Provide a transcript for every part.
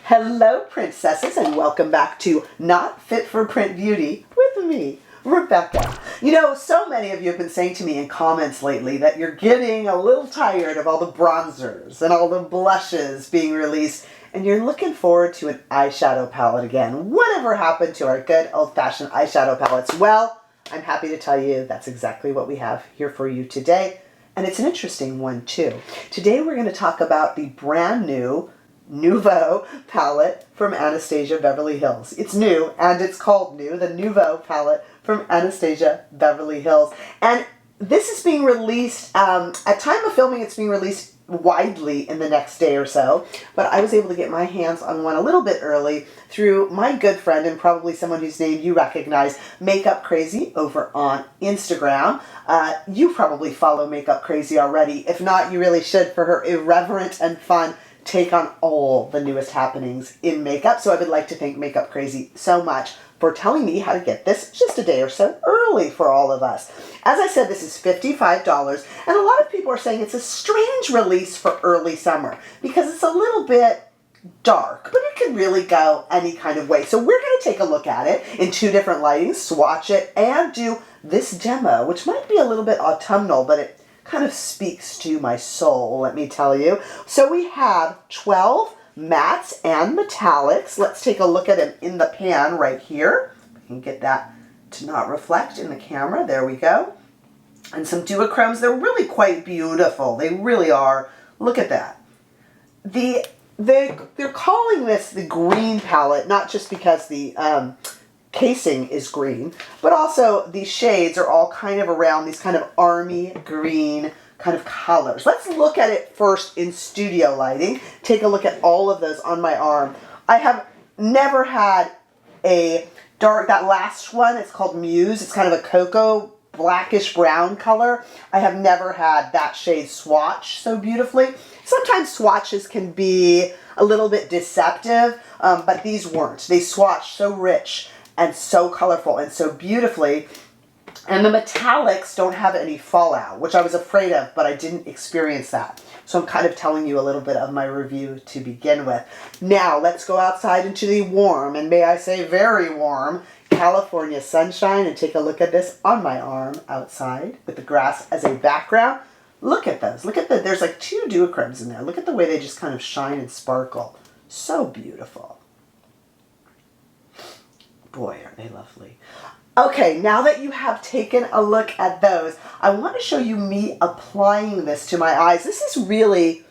Hello, princesses, and welcome back to Not Fit for Print Beauty with me, Rebecca. You know, so many of you have been saying to me in comments lately that you're getting a little tired of all the bronzers and all the blushes being released, and you're looking forward to an eyeshadow palette again. Whatever happened to our good old-fashioned eyeshadow palettes? Well, I'm happy to tell you that's exactly what we have here for you today, and it's an interesting one too. Today we're going to talk about the brand new Nouveau Palette from Anastasia Beverly Hills. It's new, and it's called new, the Nouveau Palette from Anastasia Beverly Hills. And this is being released, at time of filming, it's being released widely in the next day or so, but I was able to get my hands on one a little bit early through my good friend and probably someone whose name you recognize, Makeup Crazy, over on Instagram. You probably follow Makeup Crazy already. If not, you really should, for her irreverent and fun take on all the newest happenings in makeup. So I would like to thank Makeup Crazy so much for telling me how to get this just a day or so early for all of us. As I said, this is $55, and a lot of people are saying it's a strange release for early summer because it's a little bit dark, but it can really go any kind of way. So we're going to take a look at it in two different lightings, swatch it, and do this demo, which might be a little bit autumnal, but it kind of speaks to my soul, let me tell you. So we have 12 mattes and metallics. Let's take a look at them in the pan right here. I can get that to not reflect in the camera. There we go. And some duochromes. They're really quite beautiful. They really are. Look at that. They're calling this the green palette, not just because the casing is green, but also the shades are all kind of around these kind of army green kind of colors. Let's look at it first in studio lighting. Take a look at all of those on my arm. I have never had a dark, that last one, it's called Muse. It's kind of a cocoa blackish brown color. I have never had that shade swatch so beautifully. Sometimes swatches can be a little bit deceptive, but these weren't. They swatched so rich and so colorful and so beautifully. And the metallics don't have any fallout, which I was afraid of, but I didn't experience that. So I'm kind of telling you a little bit of my review to begin with. Now, let's go outside into the warm, and may I say very warm, California sunshine, and take a look at this on my arm outside with the grass as a background. Look at those. Look at there's like two duochromes in there. Look at the way they just kind of shine and sparkle. So beautiful. Boy, are they lovely. Okay, now that you have taken a look at those, I want to show you me applying this to my eyes. This is really,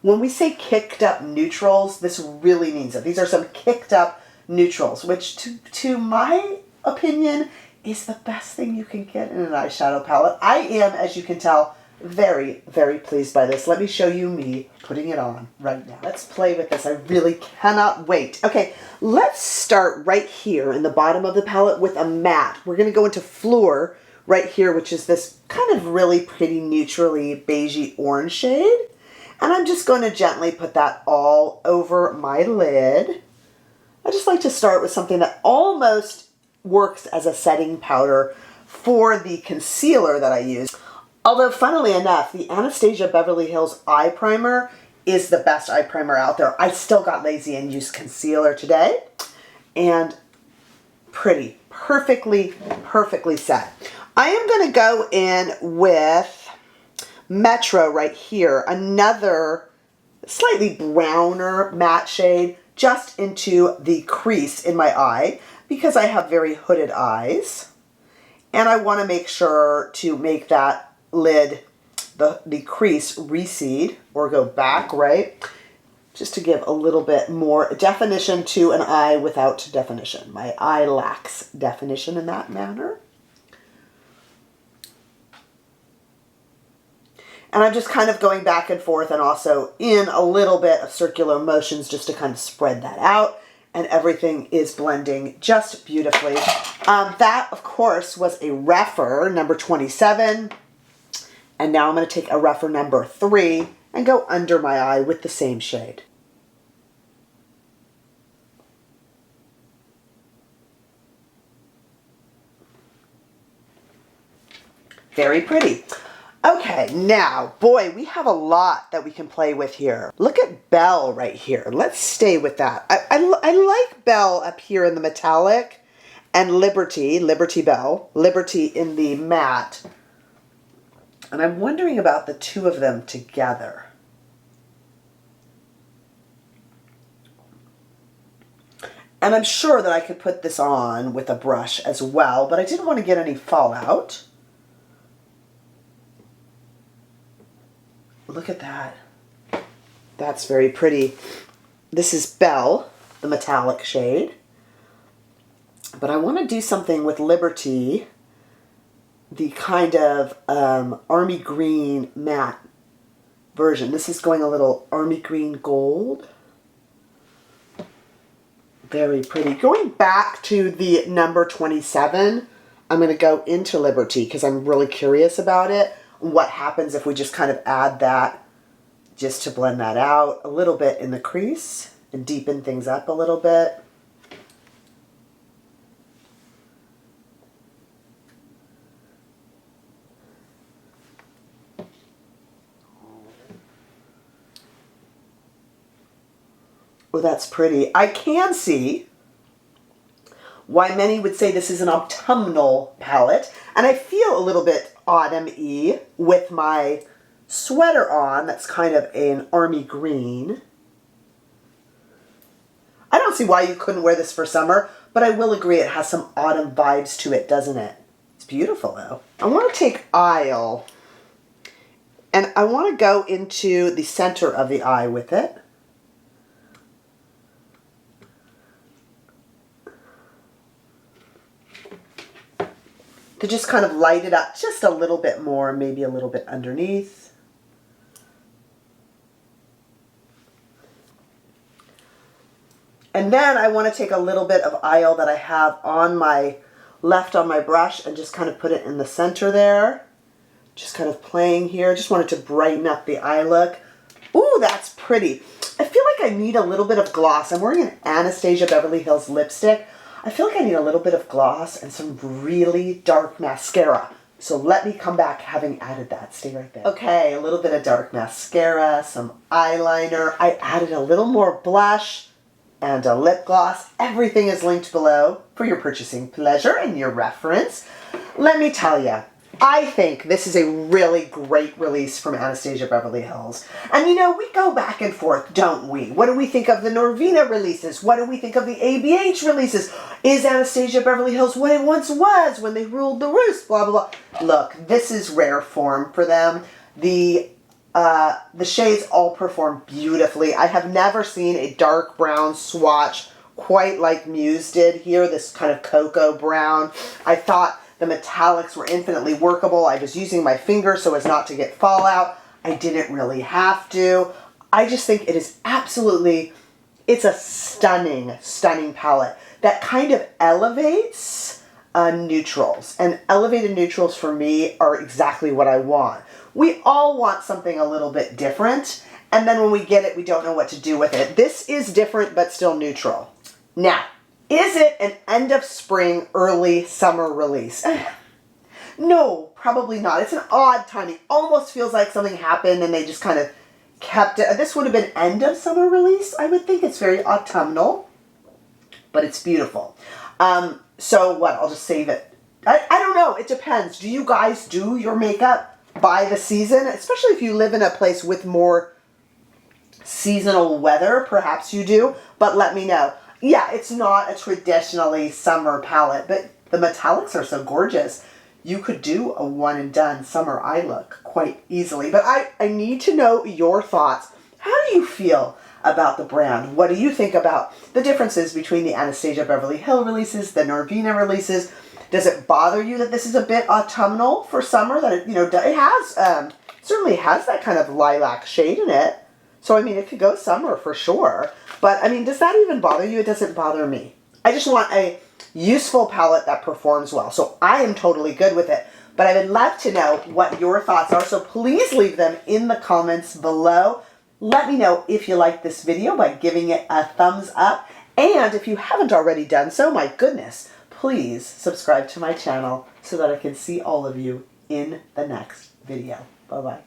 when we say kicked up neutrals, this really means it. These are some kicked up neutrals, which to my opinion is the best thing you can get in an eyeshadow palette. I am, as you can tell, very, very pleased by this. Let me show you me putting it on right now. Let's play with this. I really cannot wait. Okay, let's start right here in the bottom of the palette with a matte. We're going to go into Fleur right here, which is this kind of really pretty neutrally beigey orange shade. And I'm just going to gently put that all over my lid. I just like to start with something that almost works as a setting powder for the concealer that I use. Although, funnily enough, the Anastasia Beverly Hills eye primer is the best eye primer out there. I still got lazy and used concealer today. And pretty, perfectly set. I am going to go in with Metro right here, another slightly browner matte shade, just into the crease in my eye because I have very hooded eyes. And I want to make sure to make that lid, the crease recede or go back, right? Just to give a little bit more definition to an eye without definition. My eye lacks definition in that manner. And I'm just kind of going back and forth and also in a little bit of circular motions just to kind of spread that out. And everything is blending just beautifully. That, of course, was a Rephr number 27. And now I'm going to take a Rephr number 3 and go under my eye with the same shade. Very pretty. Okay, now, boy, we have a lot that we can play with here. Look at Belle right here. Let's stay with that. I like Belle up here in the metallic, and Liberty Belle, Liberty in the matte. And I'm wondering about the two of them together. And I'm sure that I could put this on with a brush as well, but I didn't want to get any fallout. Look at that. That's very pretty. This is Belle, the metallic shade. But I want to do something with Liberty, the kind of army green matte version. This is going a little army green gold. Very pretty. Going back to the number 27, I'm going to go into Liberty because I'm really curious about it. What happens if we just kind of add that just to blend that out a little bit in the crease and deepen things up a little bit. Oh, that's pretty. I can see why many would say this is an autumnal palette, and I feel a little bit autumn-y with my sweater on that's kind of an army green. I don't see why you couldn't wear this for summer, but I will agree it has some autumn vibes to it, doesn't it? It's beautiful though. I want to take Isle, and I want to go into the center of the eye with it. To just kind of light it up just a little bit more, maybe a little bit underneath. And then I want to take a little bit of Isle that I have on my left on my brush and just kind of put it in the center there. Just kind of playing here. Just wanted to brighten up the eye look. Ooh, that's pretty. I feel like I need a little bit of gloss. I'm wearing an Anastasia Beverly Hills lipstick. I feel like I need a little bit of gloss and some really dark mascara. So let me come back having added that. Stay right there. Okay, a little bit of dark mascara, some eyeliner. I added a little more blush and a lip gloss. Everything is linked below for your purchasing pleasure and your reference. Let me tell you, I think this is a really great release from Anastasia Beverly Hills. And you know, we go back and forth, don't we? What do we think of the Norvina releases? What do we think of the ABH releases? Is Anastasia Beverly Hills what it once was when they ruled the roost? Blah, blah, blah. Look, this is rare form for them. The shades all perform beautifully. I have never seen a dark brown swatch quite like Muse did here, this kind of cocoa brown. I thought the metallics were infinitely workable. I was using my finger so as not to get fallout. I didn't really have to. I just think it is absolutely, it's a stunning, stunning palette that kind of elevates neutrals. And elevated neutrals for me are exactly what I want. We all want something a little bit different. And then when we get it, we don't know what to do with it. This is different, but still neutral. Now, is it an end of spring, early summer release? No, probably not. It's an odd timing. Almost feels like something happened and they just kind of kept it. This would have been end of summer release. I would think it's very autumnal, but it's beautiful. So what? I'll just save it. I don't know. It depends. Do you guys do your makeup by the season? Especially if you live in a place with more seasonal weather. Perhaps you do, but let me know. Yeah, it's not a traditionally summer palette, but the metallics are so gorgeous. You could do a one and done summer eye look quite easily. But I need to know your thoughts. How do you feel about the brand? What do you think about the differences between the Anastasia Beverly Hills releases, the Norvina releases? Does it bother you that this is a bit autumnal for summer? That it, you know, it has certainly has that kind of lilac shade in it. So I mean, it could go summer for sure. But I mean, does that even bother you? It doesn't bother me. I just want a useful palette that performs well. So I am totally good with it. But I would love to know what your thoughts are. So please leave them in the comments below. Let me know if you like this video by giving it a thumbs up. And if you haven't already done so, my goodness, please subscribe to my channel so that I can see all of you in the next video. Bye-bye.